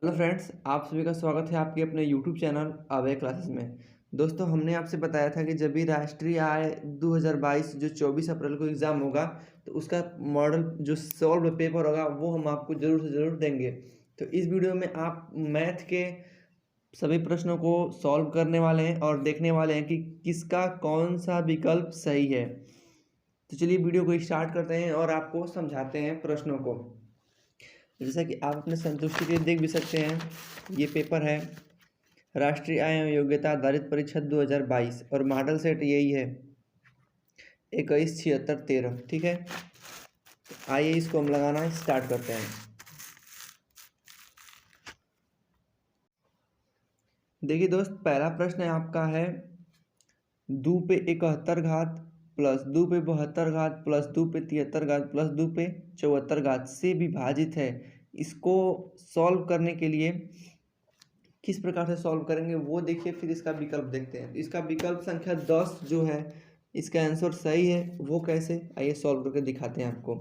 Hello friends, आप सभी का स्वागत है आपके अपने यूट्यूब चैनल अभय क्लासेस में। दोस्तों, हमने आपसे बताया था कि जब भी राष्ट्रीय आय 2022 जो 24 अप्रैल को एग्ज़ाम होगा, तो उसका मॉडल जो सॉल्व पेपर होगा वो हम आपको ज़रूर से ज़रूर देंगे। तो इस वीडियो में आप मैथ के सभी प्रश्नों को सॉल्व करने वाले हैं और देखने वाले हैं कि किसका कौन सा विकल्प सही है। तो चलिए वीडियो को स्टार्ट करते हैं और आपको समझाते हैं प्रश्नों को। जैसा कि आप अपने संतुष्टि के लिए देख भी सकते हैं, ये पेपर है राष्ट्रीय आय एवं योग्यता आधारित परीक्षा 2022 और मॉडल सेट यही है 217613। ठीक है, आइए इसको हम लगाना स्टार्ट करते हैं। देखिए दोस्त, पहला प्रश्न आपका है 2 पे 71 घात प्लस 2 पे 72 घात प्लस 2 पे 73 घात प्लस 2 पे 74 घात से विभाजित है। इसको सॉल्व करने के लिए किस प्रकार से सॉल्व करेंगे वो देखिए, फिर इसका विकल्प देखते हैं। इसका विकल्प संख्या 10 जो है, इसका आंसर सही है। वो कैसे, आइए सॉल्व करके दिखाते हैं आपको।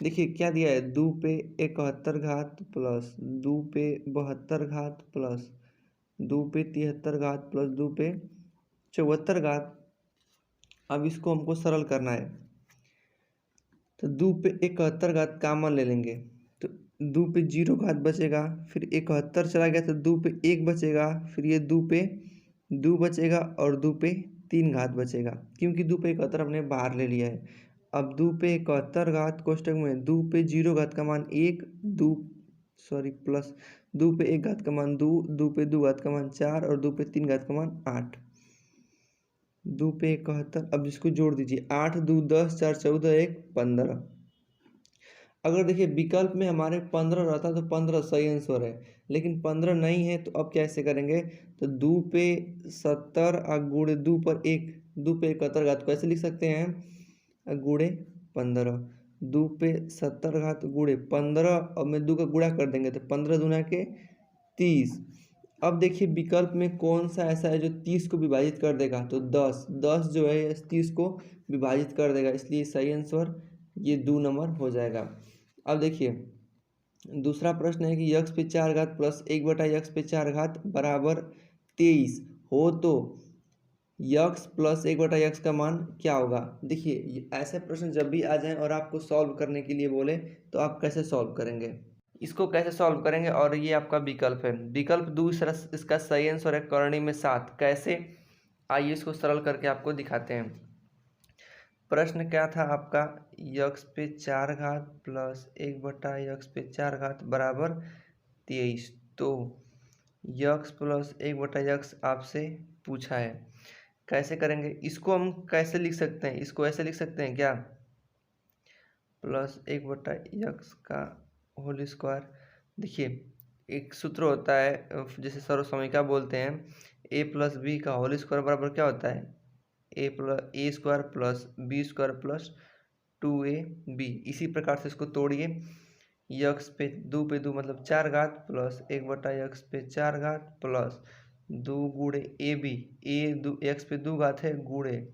देखिए क्या दिया है, 2 पे 71 घात प्लस 2 पे 72 घात प्लस 2 पे 73 घात प्लस 2 पे 74 घात। अब इसको हमको सरल करना है, तो 2 पे 71 घात कामन ले लेंगे, तो 2 पे 0 घात बचेगा, फिर 71 चला गया तो 2 पे 1 बचेगा, फिर ये 2 पे 2 बचेगा और 2 पे 3 घात बचेगा, क्योंकि 2 पे 71 हमने बाहर ले लिया है। अब 2 पे 71 घात कोष्टक में 2 पे 0 घात का मान 1, 2 सॉरी प्लस 2 पे 1 घात का मान 2, 2 पे 2 घात का मान 4 और 2 पे 3 घात का मान 8। 2 पे 71, अब इसको जोड़ दीजिए, 8 2 10 4 14 1 15। अगर देखिए विकल्प में हमारे 15 रहता तो 15 सही आंसर है, लेकिन 15 नहीं है, तो अब कैसे करेंगे, तो 2 पे 70 गुणे 2 पर 1, 2 पे 71 घात को ऐसे लिख सकते हैं गुणे 15, 2 पे 70 घात गुणे 15 और में 2 का गुणा कर देंगे तो 15 दूना के 30। अब देखिए विकल्प में कौन सा ऐसा है जो 30 को विभाजित कर देगा, तो 10 10 जो है 30 को विभाजित कर देगा, इसलिए सही आंसर ये 2 नंबर हो जाएगा। अब देखिए दूसरा प्रश्न है कि यक्स पे 4 घात प्लस 1/x पे 4 घात बराबर 23 हो तो यक्स प्लस 1/x का मान क्या होगा। देखिए ऐसे प्रश्न जब भी आ जाएं और आपको सॉल्व करने के लिए बोले, तो आप कैसे सॉल्व करेंगे, इसको कैसे सॉल्व करेंगे। और ये आपका विकल्प है, विकल्प दूसरा इसका सही आंसर है करणी में 7। कैसे, आइए इसको सरल करके आपको दिखाते हैं। प्रश्न क्या था आपका, यक्स पे 4 घात प्लस 1/x पे 4 घात बराबर 23। तो यक्स प्लस 1/x आपसे पूछा है, कैसे करेंगे। इसको हम कैसे लिख सकते हैं, इसको ऐसे लिख सकते हैं क्या, प्लस 1/x का होल स्क्वायर। देखिए एक सूत्र होता है, जैसे सर्वसमीका बोलते हैं, a प्लस बी का होल स्क्वायर बराबर क्या होता है, a square plus b square plus 2ab। इसी प्रकार से इसको तोड़िए, यक्स पे 2 पे 2 मतलब 4 घात प्लस 1/x पे 4 घात प्लस 2 गुणे ए बी, एक्स पे 2 घात है गुणे,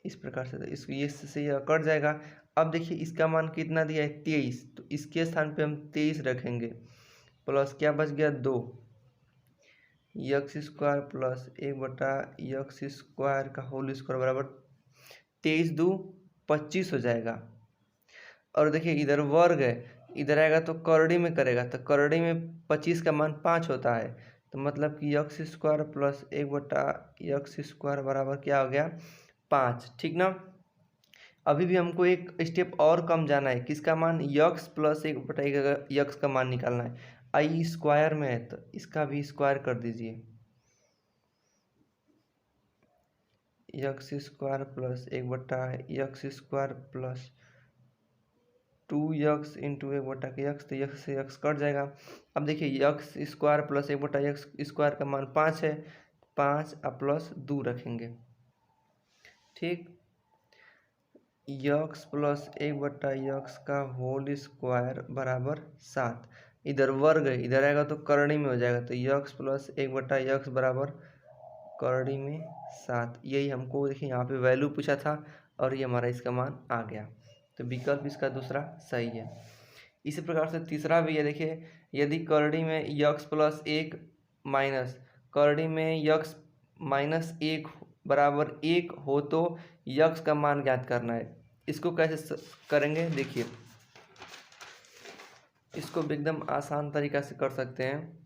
इस प्रकार से इस ये से यह कट जाएगा। अब देखिए इसका मान कितना दिया है 23, तो इसके स्थान पे हम 23 रखेंगे, प्लस क्या बच गया 2, x square plus 1/x square का होल स्क्वायर बराबर 23 2 25 हो जाएगा। और देखिए इधर वर्ग है, इधर आएगा तो करड़ी में करेगा, तो करड़ी में 25 का मान 5 होता है, तो मतलब कि x square plus 1/x square बराबर क्या हो गया 5। ठीक ना। अभी भी हमको एक स्टेप और कम जाना है, किसका मान, यक्स प्लस 1/x का मान निकालना है। आई स्क्वायर में है तो इसका भी स्क्वायर कर दीजिए, x square plus 1/x square plus 2x into 1/x, तो यक्स से यक्स कट जाएगा। अब देखिए x square plus 1/x square का मान 5 है, 5 प्लस 2 रखेंगे। ठीक, यक्स प्लस 1/x का होल स्क्वायर बराबर 7। इधर वर्ग है, इधर आएगा तो करणी में हो जाएगा, तो यक्स प्लस 1/x बराबर करणी में 7। यही हमको देखिए यहाँ पे वैल्यू पूछा था और ये हमारा इसका मान आ गया, तो विकल्प इसका दूसरा सही है। इसी प्रकार से तीसरा भी है, देखिए यदि करड़ी में यक्स प्लस एक माइनस करड़ी में यक्स माइनस एक बराबर एक हो तो यक्स का मान ज्ञात करना है। इसको कैसे करेंगे देखिए, इसको एकदम आसान तरीका से कर सकते हैं।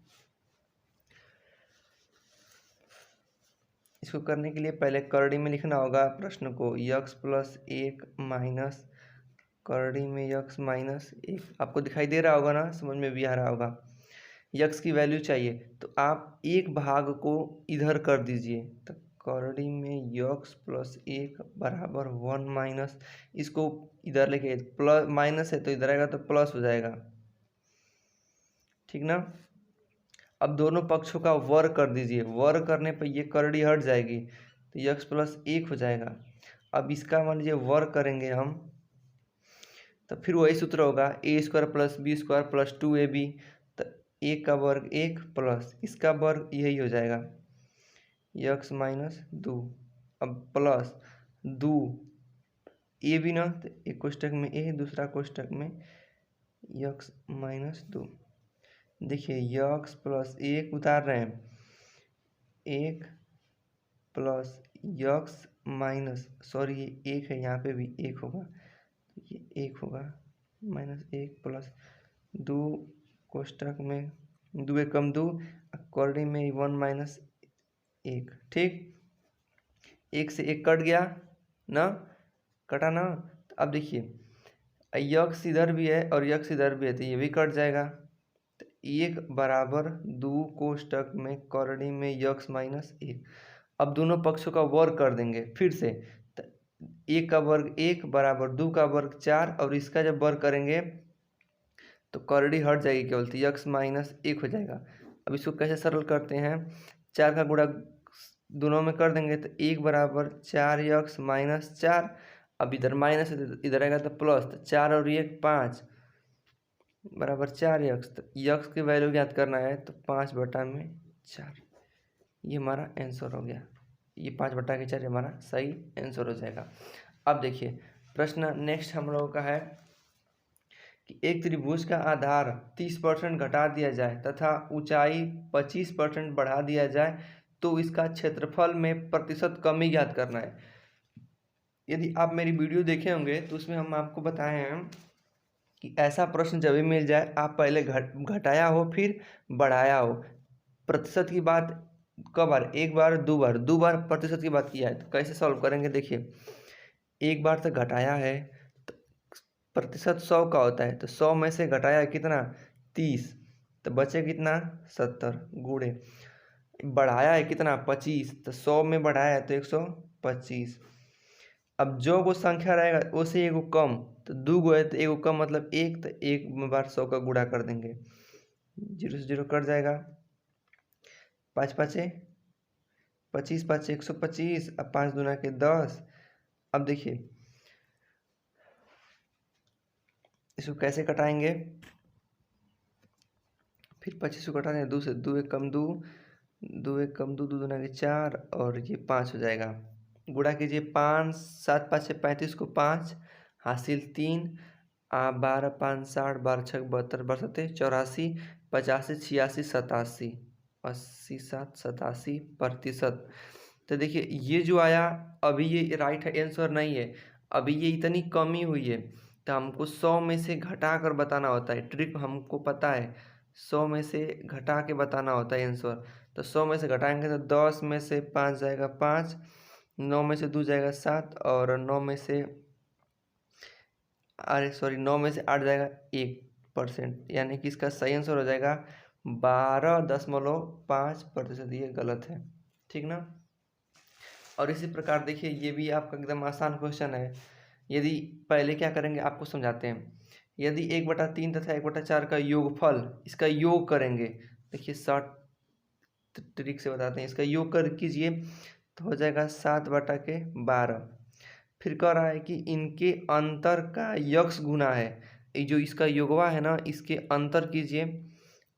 इसको करने के लिए पहले करड़ी में लिखना होगा प्रश्न को, यक्स प्लस एक माइनस करड़ी में यक्स माइनस एक, आपको दिखाई दे रहा होगा ना, समझ में भी आ रहा होगा। यक्स की वैल्यू चाहिए तो आप एक भाग को इधर कर दीजिए, तो करड़ी में यक्स प्लस एक बराबर वन माइनस, इसको इधर लेके प्लस माइनस है तो इधर आएगा तो प्लस हो जाएगा, ठीक ना। अब दोनों पक्षों का वर्ग कर दीजिए, वर्ग करने पर ये करड़ी हट जाएगी तो यक्स प्लस एक हो जाएगा। अब इसका मान लीजिए वर्ग करेंगे हम तो फिर वही सूत्र होगा, a square plus b square plus 2ab, तो एक का वर्ग एक प्लस इसका वर्ग यही हो जाएगा यक्स माइनस दो, अब प्लस दो ए भी ना, तो एक कोष्टक में ए दूसरा कोष्टक में यक्स माइनस दो। देखिए यक्स प्लस एक उतार रहे हैं, एक प्लस यक्स माइनस, सॉरी ये एक है यहाँ पे भी एक होगा, ये एक होगा माइनस एक प्लस दो कोष्टक में दो एक कम दो, करड़ी में वन माइनस एक, ठीक। एक से एक कट गया ना, कटा ना। अब देखिए यक्स इधर भी है और यक्स इधर भी है तो ये भी कट जाएगा, तो एक बराबर दो कोष्टक में करड़ी में यक्स माइनस एक। अब दोनों पक्षों का वर्ग कर देंगे फिर से, तो एक का वर्ग एक बराबर दो का वर्ग चार, और इसका जब वर्ग करेंगे तो करड़ी हट जाएगी केवल, तो यक्स माइनस एक हो जाएगा। अब इसको कैसे सरल करते हैं, चार का गुणा दोनों में कर देंगे तो एक बराबर चार यक्स माइनस चार, अब इधर माइनस है तो इधर आएगा तो प्लस, तो चार और एक पाँच बराबर चार यक्स, तो यक्स की वैल्यू ज्ञात करना है तो 5/4, ये हमारा आंसर हो गया, ये 5/4 हमारा सही आंसर हो जाएगा। अब देखिए प्रश्न नेक्स्ट हम लोगों का है कि एक त्रिभुज का आधार 30% घटा दिया जाए तथा ऊंचाई 25% बढ़ा दिया जाए तो इसका क्षेत्रफल में प्रतिशत कमी ज्ञात करना है। यदि आप मेरी वीडियो देखे होंगे तो उसमें हम आपको बताए हैं कि ऐसा प्रश्न जब भी मिल जाए आप पहले घटाया हो फिर बढ़ाया हो। प्रतिशत की बात कब बार, एक बार दो बार प्रतिशत की बात किया है, तो कैसे सॉल्व करेंगे देखिए, एक बार से घटाया है तो प्रतिशत 100 का होता है, तो 100 में से घटाया है कितना 30, तो बचे कितना 70 गुणे, बढ़ाया है कितना 25, तो 100 में बढ़ाया है तो 125। अब जो को संख्या रहेगा उसे एगो कम, तो दो गो है तो एगो कम मतलब एक, तो एक बार 100 का गुणा कर देंगे, 0 से 0 कट जाएगा, 5 5 25 5 125, अब 5 दूना के 10। अब देखिए इसको कैसे कटाएंगे, फिर 25 को कटा दें, दो से दो एक कम दो, दो एक कम दो, दो दूना के 4 और ये 5 हो जाएगा। गुणा कीजिए 5 7 5 35 को 5 हासिल 3, 12 5 60, 12 6 72, 12 7 84, 85 86 87, 80 7 87%। तो देखिए ये जो आया अभी ये राइट आंसर नहीं है, अभी ये इतनी कमी हुई है, तो हमको 100 में से घटा कर बताना होता है, ट्रिक हमको पता है, 100 में से घटा के बताना होता है आंसर। तो 100 में से घटाएंगे तो 10 में से 5 जाएगा 5, 9 में से 2 जाएगा 7, और 9 में से 8 जाएगा 1%, यानी कि इसका सही आंसर हो जाएगा 12.5%। ये गलत है, ठीक ना। और इसी प्रकार देखिए ये भी आपका एकदम आसान क्वेश्चन है। यदि पहले क्या करेंगे आपको समझाते हैं, यदि 1/3 तथा 1/4 का योगफल, इसका योग करेंगे, देखिए शॉर्ट ट्रिक से बताते हैं, इसका योग कर कीजिए तो हो जाएगा 7/12। फिर कह रहा है कि इनके अंतर का यक्स गुना है, ये जो इसका योगवा है ना इसके अंतर कीजिए।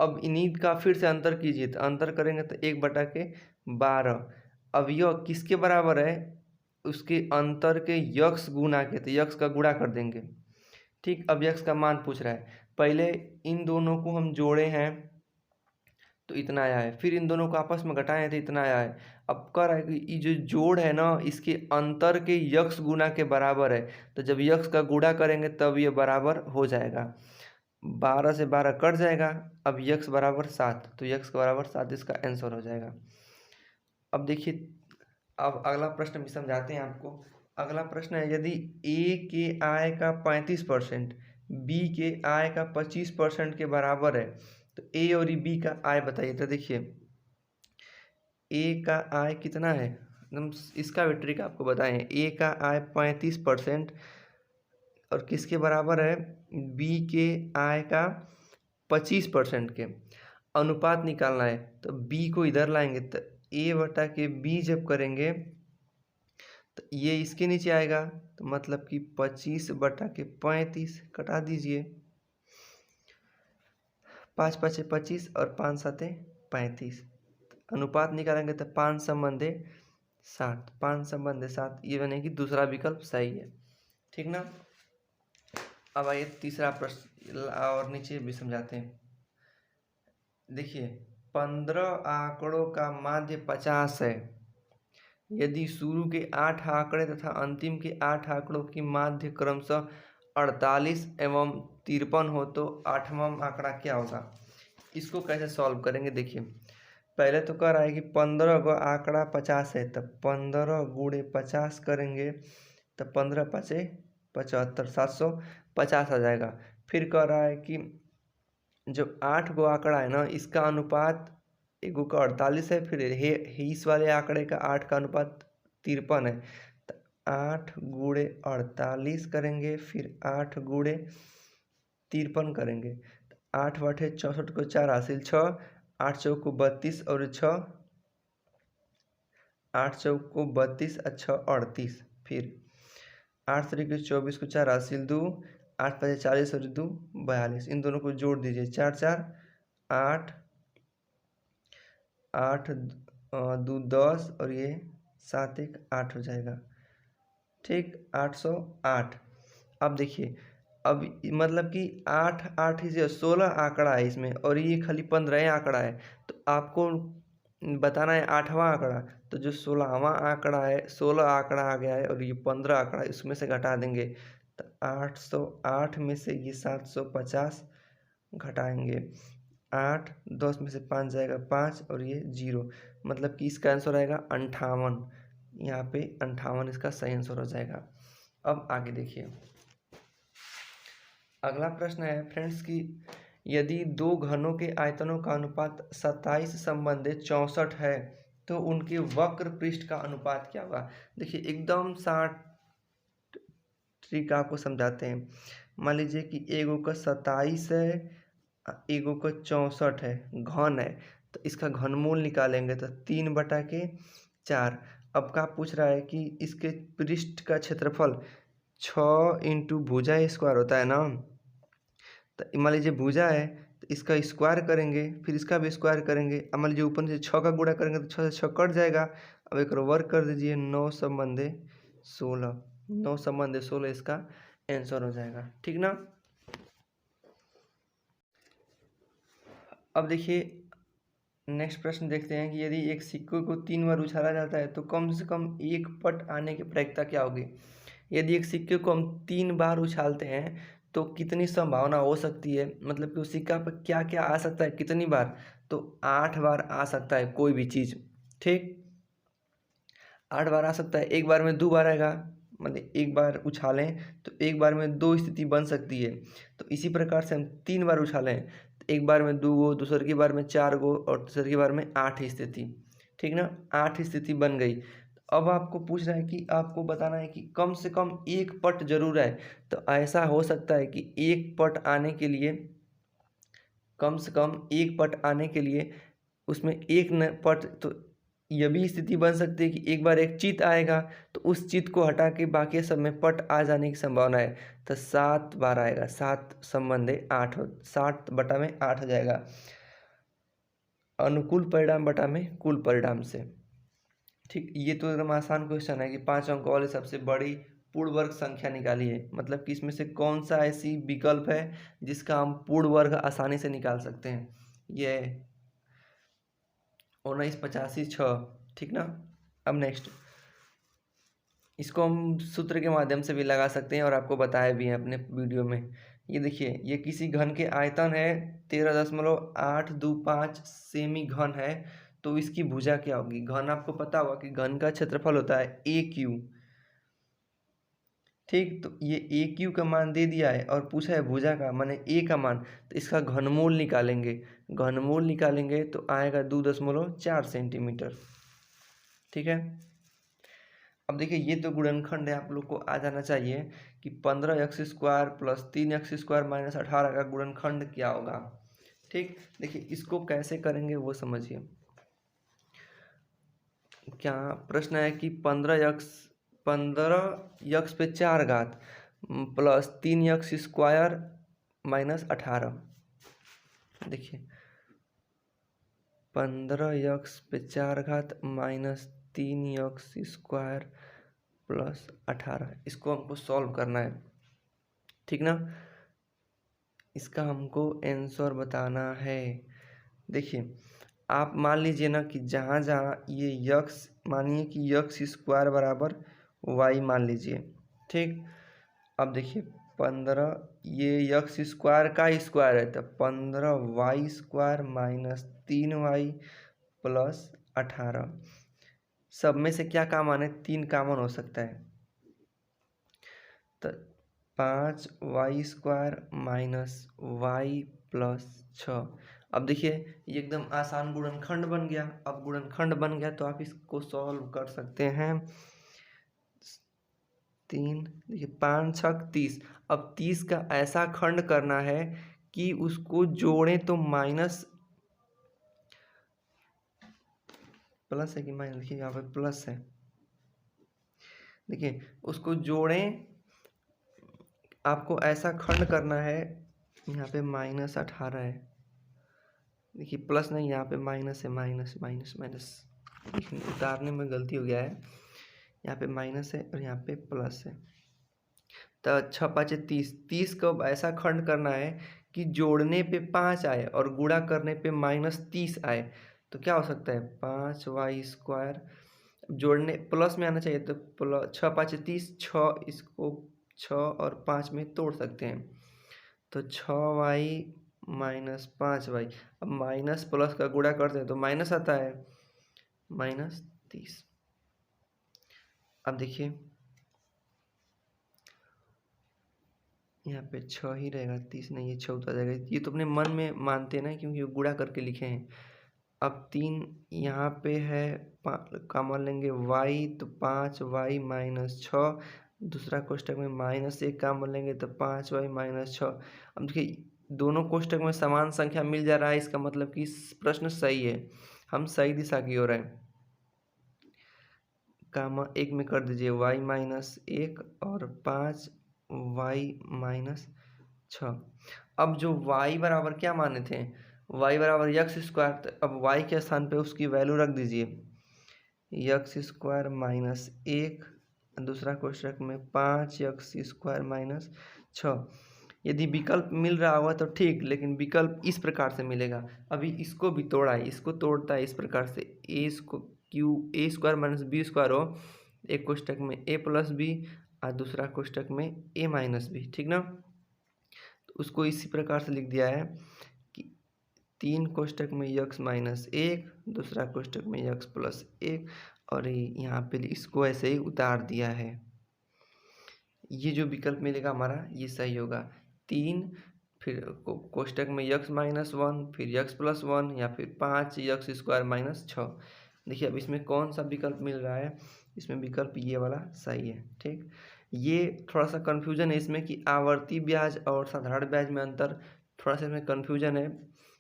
अब इन्हीं का फिर से अंतर कीजिए, तो अंतर करेंगे तो 1/12। अब यह किसके बराबर है, उसके अंतर के यक्स गुना के, तो यक्स का गुणा कर देंगे, ठीक। अब यक्स का मान पूछ रहा है पहले इन दोनों को हम जोड़े हैं तो इतना आया है, फिर इन दोनों को आपस में घटाए हैं तो इतना आया है। अब कह रहा है कि ये जो जोड़ है ना इसके अंतर के यक्स गुना के बराबर है, तो जब यक्स का गुणा करेंगे तब ये बराबर हो जाएगा। 12 से 12 कट जाएगा, अब यक्स बराबर 7, तो यक्स के बराबर 7 इसका आंसर हो जाएगा। अब देखिए, अब अगला प्रश्न भी समझाते हैं आपको। अगला प्रश्न है, यदि ए के आय का 35% बी के आय का 25% के बराबर है तो ए और बी का आय बताइए। तो देखिए ए का आय कितना है, एकदम इसका भी ट्रिक आपको बताएं। ए का आय 35% और किसके बराबर है, बी के आय का 25% के। अनुपात निकालना है तो बी को इधर लाएंगे तो ए बटा के बी जब करेंगे तो ये इसके नीचे आएगा, तो मतलब कि 25 बटा के 35 कटा दीजिए। 5 5 25 और 5 7 35। अनुपात निकालेंगे तो 5 संबंधे 7, 5 संबंधे 7, ये बनेगी दूसरा विकल्प सही है। ठीक ना। अब आइए तीसरा प्रश्न और नीचे भी समझाते हैं। देखिए 15 आंकड़ों का माध्य 50 है। यदि शुरू के 8 आंकड़े तथा अंतिम के 8 आंकड़ों की माध्य क्रमशः 48 एवं 53 हो तो 8वां आंकड़ा क्या होगा। इसको कैसे सॉल्व करेंगे, देखिए पहले तो कह रहा है कि 15 का आंकड़ा 50 है, तब 15 गुणे 50 करेंगे तो 15 5 75, 750 आ जाएगा। फिर कह रहा है कि जो 8 गो आंकड़ा है ना इसका अनुपात एगो का 48 है, फिर इस वाले आंकड़े का 8 का अनुपात 53 है, तो 8 गुणे 48 करेंगे, फिर 8 गुणे 53 करेंगे। 8 बटे 64 को 4 हासिल 6, 8 चौक को 32 और 6, 8 चौक को 32 और 6 38, फिर 8 तरीके 24 को 4 हासिल 2, 8 5 40 और 2 42। इन दोनों को जोड़ दीजिए, 4 4 8, 8 2 10 और ये 7 1 8 हो जाएगा। ठीक, 808। अब देखिए, अब मतलब कि 8 8 ही 16 आंकड़ा है इसमें और ये खाली 15 आंकड़ा है, तो आपको बताना है 8वां आंकड़ा। तो जो 16वां आंकड़ा है, 16 आंकड़ा आ गया है और ये 15 आंकड़ा है, इसमें से घटा देंगे तो 808 में से ये 750 घटाएंगे। 8 10 में से 5 जाएगा 5 और ये 0, मतलब कि इसका आंसर आएगा 58। यहाँ पे 58 इसका सही आंसर हो जाएगा। अब आगे देखिए, अगला प्रश्न है फ्रेंड्स कि यदि दो घनों के आयतनों का अनुपात 27 संबंधे 64 है तो उनके वक्र पृष्ठ का अनुपात क्या होगा। देखिए एकदम शार्ट ट्रिक आपको समझाते हैं। मान लीजिए कि एगो का 27 है, एगो का 64 है, घन है, तो इसका घनमूल निकालेंगे तो 3 बटा के 4। अब क्या पूछ रहा है कि इसके पृष्ठ का क्षेत्रफल 6 इंटू भुजा स्क्वायर होता है ना, तो मान लीजिए भुजा है तो इसका स्क्वायर करेंगे, फिर इसका भी स्क्वायर करेंगे। अब मान लीजिए ऊपर से 6 का गुणा करेंगे तो 6 से 6 कट जाएगा। अब एक वर्क कर दीजिए, 9 संबंधे 16, 9 संबंधे 16 इसका आंसर हो जाएगा। ठीक ना। अब देखिए नेक्स्ट प्रश्न देखते हैं कि यदि एक सिक्के को 3 बार उछाला जाता है तो कम से कम एक पट आने की प्रायिकता क्या होगी। यदि एक सिक्के को हम 3 बार उछालते हैं तो कितनी संभावना हो सकती है, मतलब कि उस सिक्का पर क्या क्या आ सकता है, कितनी बार, तो 8 बार आ सकता है कोई भी चीज़। ठीक, 8 बार आ सकता है। एक बार में 2 बार आएगा, मतलब एक बार उछालें तो एक बार में 2 स्थिति बन सकती है। तो इसी प्रकार से हम 3 बार उछालें तो एक बार में 2 गो, दूसर की बार में 4 गो और तीसर की बार में 8 स्थिति। ठीक ना, 8 स्थिति बन गई। अब आपको पूछ रहा है कि आपको बताना है कि कम से कम एक पट जरूर है। तो ऐसा हो सकता है कि एक पट आने के लिए, कम से कम एक पट आने के लिए उसमें एक न पट, तो यह भी स्थिति बन सकती है कि एक बार एक चित आएगा तो उस चित को हटा के बाकी सब में पट आ जाने की संभावना है। तो 7 बार आएगा, 7 संबंधे 8 7 बटा में 8 हो जाएगा। अनुकूल परिणाम बटा में कुल परिणाम से। ठीक, ये तो एकदम आसान क्वेश्चन है कि 5 अंक वाली सबसे बड़ी पूर्ण वर्ग संख्या निकालिए, मतलब कि इसमें से कौन सा ऐसी विकल्प है जिसका हम पूर्ण वर्ग आसानी से निकाल सकते हैं। ये 1985 ठीक ना। अब नेक्स्ट, इसको हम सूत्र के माध्यम से भी लगा सकते हैं और आपको बताया भी है अपने वीडियो में। ये देखिए, ये किसी घन के आयतन है 13.825 सेमी घन है, तो इसकी भुजा क्या होगी। घन आपको पता होगा कि घन का क्षेत्रफल होता है AQ, ठीक। तो ये AQ का मान दे दिया है और पूछा है भुजा का, माने A का मान, तो इसका घनमूल निकालेंगे। घनमूल निकालेंगे तो आएगा 2.4 सेंटीमीटर, ठीक है। अब देखिए, ये तो गुणनखंड है, आप लोग को आ जाना चाहिए कि 15x² प्लस 3x² माइनस 18 का गुणनखंड क्या होगा, ठीक। देखिए, इसको कैसे करेंगे वो समझिए। क्या प्रश्न है कि 15x पे 4 घात प्लस 3x² माइनस 18। देखिए, 15x पे 4 घात माइनस 3x² प्लस 18, इसको हमको सॉल्व करना है, ठीक ना। इसका हमको आंसर बताना है। देखिए, आप मान लीजिए ना कि जहाँ जहाँ ये यक्स, मानिए कि x² बराबर y मान लीजिए, ठीक। अब देखिए 15, ये x² का स्क्वायर है, तो 15y² माइनस 3y प्लस 18, सब में से क्या कॉमन है, 3 कॉमन हो सकता है, तो 5y² माइनस y प्लस 6। अब देखिए, ये एकदम आसान गुणनखंड बन गया। अब गुणनखंड बन गया तो आप इसको सॉल्व कर सकते हैं। 3, देखिए 5 6 30। अब 30 का ऐसा खंड करना है कि उसको जोड़ें तो माइनस, प्लस है कि माइनस, देखिए यहाँ पे प्लस है। देखिए, उसको जोड़ें, आपको ऐसा खंड करना है, यहाँ पे माइनस 18 है। देखिए, प्लस नहीं, यहाँ पे माइनस है, माइनस माइनस माइनस, उतारने में गलती हो गया है। यहाँ पे माइनस है और यहाँ पे प्लस है, तो 6 5 30। 30 को ऐसा खंड करना है कि जोड़ने पे 5 आए और गुणा करने पे माइनस 30 आए। तो क्या हो सकता है, 5y², जोड़ने प्लस में आना चाहिए, तो प्लस 6 5 30, 6, इसको 6 और 5 में तोड़ सकते हैं, तो 6y माइनस 5y। अब माइनस प्लस का गुणा करते हैं तो माइनस आता है, माइनस 30। अब देखिए, यहाँ पे 6 ही रहेगा, 30 नहीं, ये 6 उतर जाएगा। ये तो अपने मन में मानते हैं ना, क्योंकि वो गुणा करके लिखे हैं। अब 3 यहाँ पे है, कॉमन लेंगे y, तो 5y माइनस 6, दूसरा कोष्टक में -1 कॉमन लेंगे तो 5y माइनस 6। अब देखिए, दोनों कोष्टक में समान संख्या मिल जा रहा है, इसका मतलब कि प्रश्न सही है, हम सही दिशा की ओर हैं। कामा 1 में कर दीजिए y माइनस 1 और 5y माइनस 6। अब जो y बराबर क्या माने थे, y बराबर x², तो अब y के स्थान पे उसकी वैल्यू रख दीजिए, x² माइनस 1, दूसरा कोष्टक में 5x² माइनस 6। यदि विकल्प मिल रहा होगा तो ठीक, लेकिन विकल्प इस प्रकार से मिलेगा। अभी इसको भी तोड़ा है, इसको तोड़ता है इस प्रकार से, a² माइनस b² हो, एक कोष्टक में a प्लस बी और दूसरा कोष्टक में a माइनस बी, ठीक ना। तो उसको इसी प्रकार से लिख दिया है कि 3 कोष्टक में x माइनस 1, दूसरा कोष्टक में x प्लस 1, और यहाँ पे इसको ऐसे ही उतार दिया है। ये जो विकल्प मिलेगा हमारा, ये सही होगा। 3, फिर कोष्टक में x माइनस 1, फिर x प्लस 1, या फिर 5x² माइनस 6। देखिए, अब इसमें कौन सा विकल्प मिल रहा है, इसमें विकल्प ये वाला सही है, ठीक। ये थोड़ा सा कन्फ्यूजन है इसमें कि आवर्ती ब्याज और साधारण ब्याज में अंतर, थोड़ा सा इसमें कन्फ्यूजन है।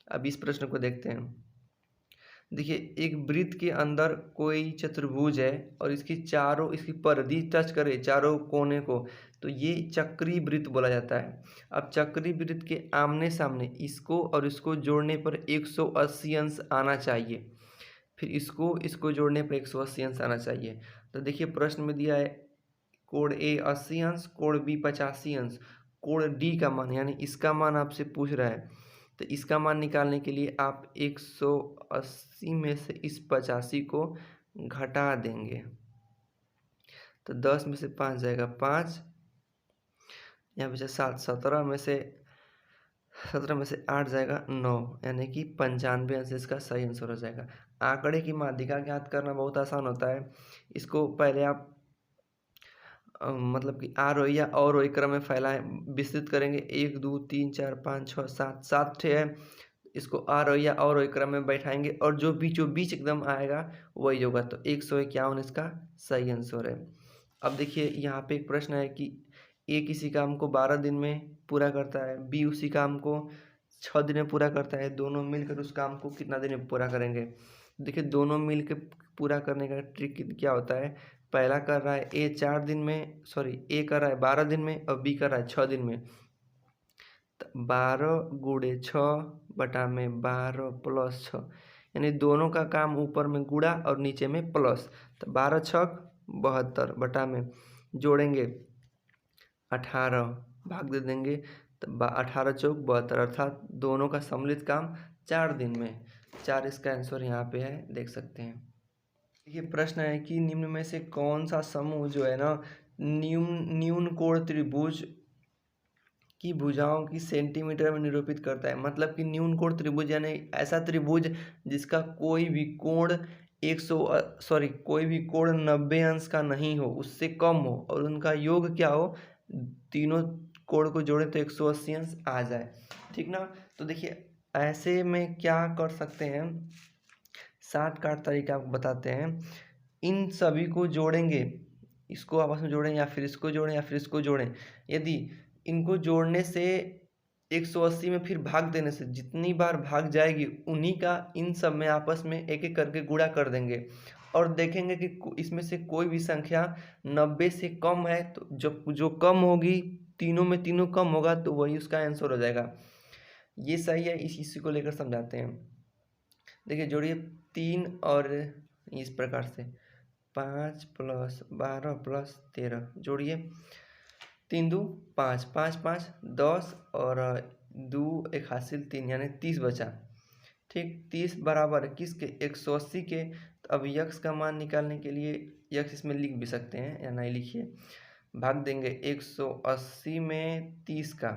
अब इस प्रश्न को देखते हैं। देखिए, एक वृत्त के अंदर कोई चतुर्भुज है और इसकी परिधि टच करे चारों कोने को, तो ये चक्रीय वृत्त बोला जाता है। अब चक्रीय वृत्त के आमने सामने इसको और इसको जोड़ने पर 180 अंश आना चाहिए, फिर इसको जोड़ने पर 180 अंश आना चाहिए। तो देखिए, प्रश्न में दिया है कोण ए 80 अंश, कोण बी 85 अंश, कोण डी का मान यानी इसका मान आपसे पूछ रहा है। तो इसका मान निकालने के लिए आप 180 में से इस 85 को घटा देंगे। तो 10 में से 5 जाएगा 5, यहाँ पे 7, 17 में से 8 जाएगा 9, यानी कि 95 अंश इसका सही आंसर हो जाएगा। आंकड़े की माध्यिका ज्ञात करना बहुत आसान होता है। इसको पहले आप मतलब कि आरोही या अवरोही क्रम में फैलाएं, विस्तृत करेंगे। 1 2 3 4 5 6 7 7 ठे है, इसको आरोही या अवरोही क्रम में बैठाएंगे और जो बीचों बीच एकदम आएगा वही होगा। तो 151 इसका सही आंसर है। अब देखिए यहाँ पे एक प्रश्न है कि ए किसी काम को 12 दिन में पूरा करता है, बी उसी काम को 6 दिन में पूरा करता है, दोनों मिलकर उस काम को कितना दिन में पूरा करेंगे। देखिए दोनों मिलकर पूरा करने का ट्रिक क्या होता है, पहला कर रहा है ए 4 दिन में, सॉरी ए कर रहा है 12 दिन में और बी कर रहा है 6 दिन में। 12 गुणे 6 बटा में 12 प्लस 6, यानी दोनों का काम ऊपर में गुणा और नीचे में प्लस। तो 12 छक 72 बटा में जोड़ेंगे 18, भाग दे देंगे तो 18 चौक 72, अर्थात दोनों का सम्मिलित काम 4 दिन में। 4 इसका आंसर यहाँ पे है, देख सकते हैं। ये प्रश्न है कि निम्न में से कौन सा समूह जो है ना न्यून कोण त्रिभुज की भुजाओं की सेंटीमीटर में निरूपित करता है। मतलब कि न्यून कोण त्रिभुज यानी ऐसा त्रिभुज जिसका कोई भी कोण 90 अंश का नहीं हो, उससे कम हो और उनका योग क्या हो, तीनों कोण को जोड़े तो 180 अंश आ जाए, ठीक ना। तो देखिए ऐसे में क्या कर सकते हैं, शॉर्टकट तरीका आपको बताते हैं। इन सभी को जोड़ेंगे, इसको आपस में जोड़ें या फिर इसको जोड़ें या फिर इसको जोड़ें। यदि इनको जोड़ने से 180 में फिर भाग देने से जितनी बार भाग जाएगी उन्हीं का इन सब में आपस में एक एक करके गुणा कर देंगे और देखेंगे कि इसमें से कोई भी संख्या 90 से कम है तो जो कम होगी, तीनों में तीनों कम होगा तो वही उसका आंसर हो जाएगा। ये सही है, इसी को लेकर समझाते हैं। देखिए जोड़िए 3 और इस प्रकार से 5 + 12 + 13 जोड़िए 3 2 5 5 5 10 और 2 1 हासिल 3 यानी 30 बचा, ठीक। 30 बराबर किसके, 180 के। तो अब यक्स का मान निकालने के लिए यक्स इसमें लिख भी सकते हैं या नहीं लिखिए, भाग देंगे 180 में 30 का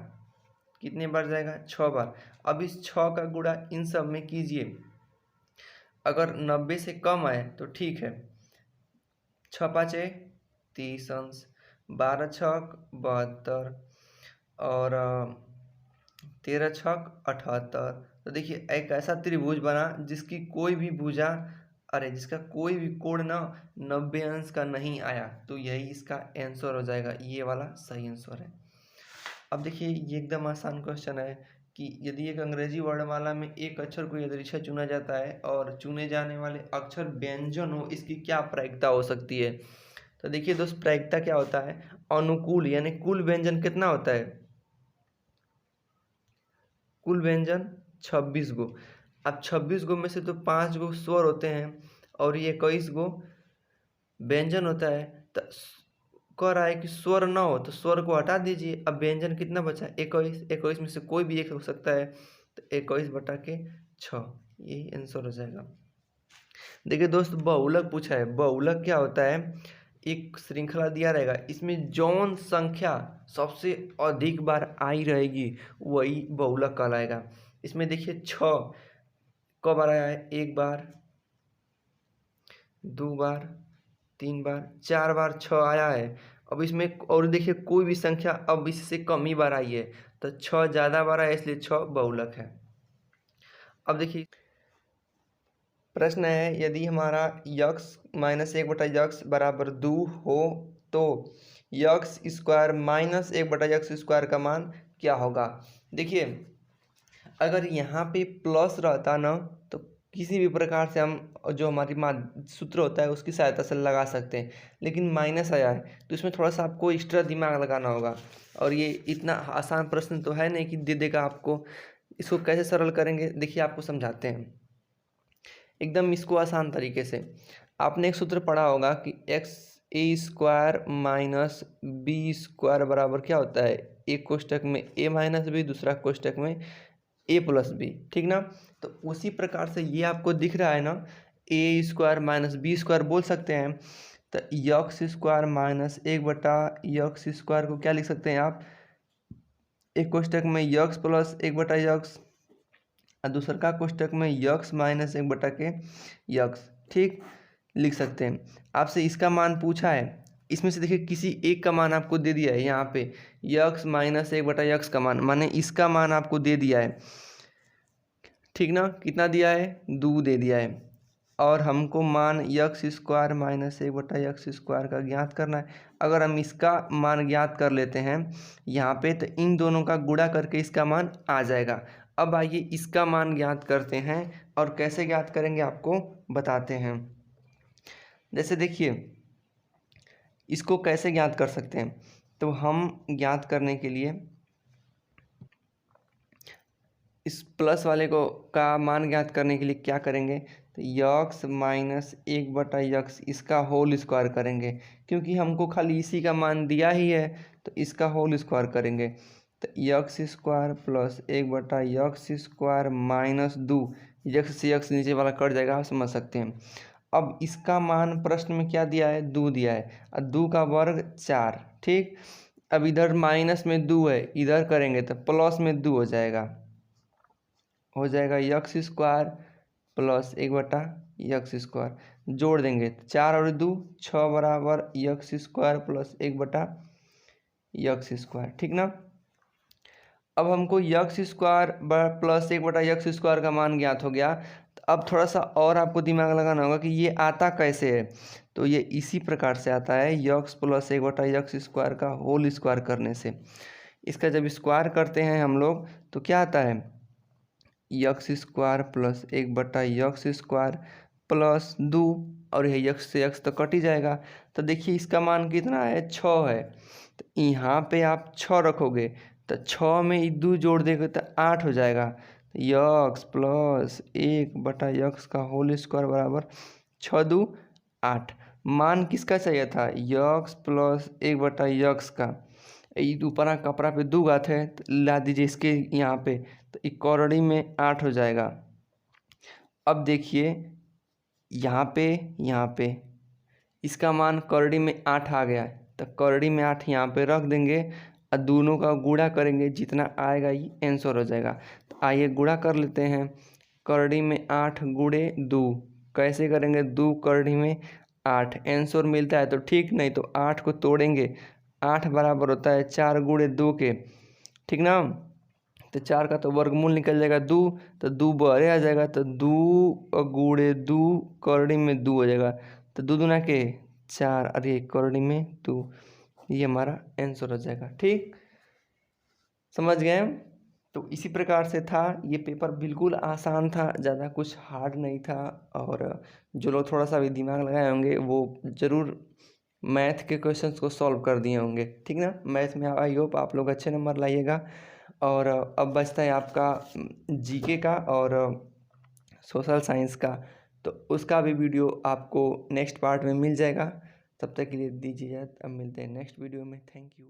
कितने बार जाएगा, 6 बार। अब इस 6 का गुणा इन सब में कीजिए, अगर 90 से कम आए तो ठीक है। 6 5 30 अंश, 12 छक 72 और 13 छक 78। तो देखिए एक ऐसा त्रिभुज बना जिसका कोई भी कोण ना 90 अंश का नहीं आया, तो यही इसका आंसर हो जाएगा, ये वाला सही आंसर है। अब देखिए ये एकदम आसान क्वेश्चन है कि यदि एक अंग्रेजी वर्णमाला में एक अक्षर को यादृच्छा चुना जाता है और चुने जाने वाले अक्षर व्यंजन हो, इसकी क्या प्रायिकता हो सकती है। तो देखिए दोस्त प्रायिकता क्या होता है, अनुकूल यानी कुल व्यंजन कितना होता है, कुल व्यंजन 26 गो। अब 26 गो में से तो 5 गो स्वर होते हैं और ये 21 गो व्यंजन होता है। तो कह रहा है कि स्वर ना हो तो स्वर को हटा दीजिए, अब व्यंजन कितना बचा, 21। 21 में से कोई भी एक हो सकता है, तो 21 बटा के 6, यही आंसर हो जाएगा। देखिए दोस्त बहुलक पूछा है, बहुलक क्या होता है, एक श्रृंखला दिया रहेगा, इसमें जौन संख्या सबसे अधिक बार आई रहेगी वही बहुलक कहलाएगा। इसमें देखिए 6 कब आया है, 1 बार 2 बार 3 बार 4 बार 6 आया है। अब इसमें और देखिए कोई भी संख्या अब इससे कम ही बार आई है, तो 6 ज़्यादा बार आया इसलिए 6 बहुलक है। अब देखिए प्रश्न है, यदि हमारा यक्स - 1 बटा यक्स बराबर 2 हो तो यक्स स्क्वायर - 1 बटा यक्स स्क्वायर का मान क्या होगा। देखिए अगर यहाँ पे प्लस रहता ना तो किसी भी प्रकार से हम जो हमारी सूत्र होता है उसकी सहायता से लगा सकते हैं, लेकिन माइनस आया है तो इसमें थोड़ा सा आपको एक्स्ट्रा दिमाग लगाना होगा। और ये इतना आसान प्रश्न तो है नहीं कि दे देगा आपको। इसको कैसे सरल करेंगे, देखिए आपको समझाते हैं एकदम इसको आसान तरीके से। आपने एक सूत्र पढ़ा होगा कि x ए स्क्वायर माइनस बी स्क्वायर बराबर क्या होता है, एक कोष्टक में ए माइनस बी, दूसरा कोष्टक में ए प्लस बी, ठीक ना। तो उसी प्रकार से ये आपको दिख रहा है ना, ए स्क्वायर माइनस बी स्क्वायर बोल सकते हैं। तो यक्स स्क्वायर माइनस 1 बटा यक्स स्क्वायर को क्या लिख सकते हैं आप, एक कोष्टक में यक्स प्लस 1 बटा यक्स और दूसर का कोष्टक में यक्स माइनस 1 बटा के यक्स, ठीक लिख सकते हैं। आपसे इसका मान पूछा है, इसमें से देखिए किसी एक का मान आपको दे दिया है यहाँ पे, यक्स माइनस 1 बटा यक्स का मान, माने इसका मान आपको दे दिया है, ठीक ना। कितना दिया है, 2 दे दिया है। और हमको मान यक्स स्क्वायर माइनस 1 बटा यक्स स्क्वायर का ज्ञात करना है। अगर हम इसका मान ज्ञात कर लेते हैं यहाँ पे, तो इन दोनों का गुणा करके इसका मान आ जाएगा। अब आइए इसका मान ज्ञात करते हैं, और कैसे ज्ञात करेंगे आपको बताते हैं। जैसे देखिए इसको कैसे ज्ञात कर सकते हैं, तो हम ज्ञात करने के लिए इस प्लस वाले को का मान ज्ञात करने के लिए क्या करेंगे, तो यक्स माइनस 1 बटा यक्स इसका होल स्क्वायर करेंगे, क्योंकि हमको खाली इसी का मान दिया ही है, तो इसका होल स्क्वायर करेंगे। तो यक्स स्क्वायर प्लस 1 बटा यक्स स्क्वायर माइनस 2, यक्स से यक्स नीचे वाला कट जाएगा, आप समझ सकते हैं। अब इसका मान प्रश्न में क्या दिया है, 2 दिया है, और 2 का वर्ग 4, ठीक। अब इधर माइनस में 2 है, इधर करेंगे तो प्लस में 2 हो जाएगा यक्स स्क्वायर प्लस 1 बटा यक्स स्क्वायर, जोड़ देंगे 4 और 2 6 बराबर यक्स स्क्वायर प्लस 1 बटा यक्स स्क्वायर, ठीक ना। अब हमको यक्स स्क्वायर प्लस 1 बटा यक्स स्क्वायर का मान ज्ञात हो गया। तो अब थोड़ा सा और आपको दिमाग लगाना होगा कि ये आता कैसे है, तो ये इसी प्रकार से आता है, यक्स प्लस 1 बटा यक्स स्क्वायर का होल स्क्वायर करने से। इसका जब स्क्वायर करते हैं हम लोग तो क्या आता है, यक्स स्क्वायर प्लस 1 बटा यक्स स्क्वायर प्लस 2, और यह यक्स से यक्स तो कट ही जाएगा। तो देखिए इसका मान कितना है, 6 है। तो यहाँ पे आप 6 रखोगे तो 6 में 2 जोड़ देंगे तो 8 हो जाएगा। तो यक्स प्लस 1 बटा यक्स का होल स्क्वायर बराबर 6 2 8। मान किसका चाहिए था, यक्स प्लस 1 बटा यक्स का। ऊपर कपड़ा पे 2 गात है तो ला दीजिए इसके यहाँ पे, तो एक कौरड़ी में 8 हो जाएगा। अब देखिए यहाँ पे इसका मान कौरड़ी में 8 आ गया है, तो कौरड़ी में 8 यहाँ पे रख देंगे और दोनों का गुणा करेंगे, जितना आएगा ये आंसर हो जाएगा। तो आइए गुणा कर लेते हैं, कौरड़ी में 8 गुणे 2, कैसे करेंगे, 2 कौरड़ी में 8 आंसर मिलता है तो ठीक, नहीं तो 8 को तोड़ेंगे, 8 बराबर होता है 4 गुणे 2 के, ठीक ना। तो 4 का तो वर्गमूल निकल जाएगा 2, तो 2 बाहर आ जाएगा, तो 2 गुणे 2 कौरड़ी में 2 हो जाएगा, तो 2 दूना के 4, अरे कौरड़ी में 2, ये हमारा आंसर हो जाएगा, ठीक समझ गए हम। तो इसी प्रकार से था ये पेपर, बिल्कुल आसान था, ज़्यादा कुछ हार्ड नहीं था। और जो लोग थोड़ा सा भी दिमाग लगाए होंगे वो ज़रूर मैथ के क्वेश्चंस को सॉल्व कर दिए होंगे, ठीक ना। मैथ में आई होप आप लोग अच्छे नंबर लाइएगा। और अब बचता है आपका जीके का और सोशल साइंस का, तो उसका भी वीडियो आपको नेक्स्ट पार्ट में मिल जाएगा। तब तक के लिए दीजिए, अब मिलते हैं नेक्स्ट वीडियो में। Thank you.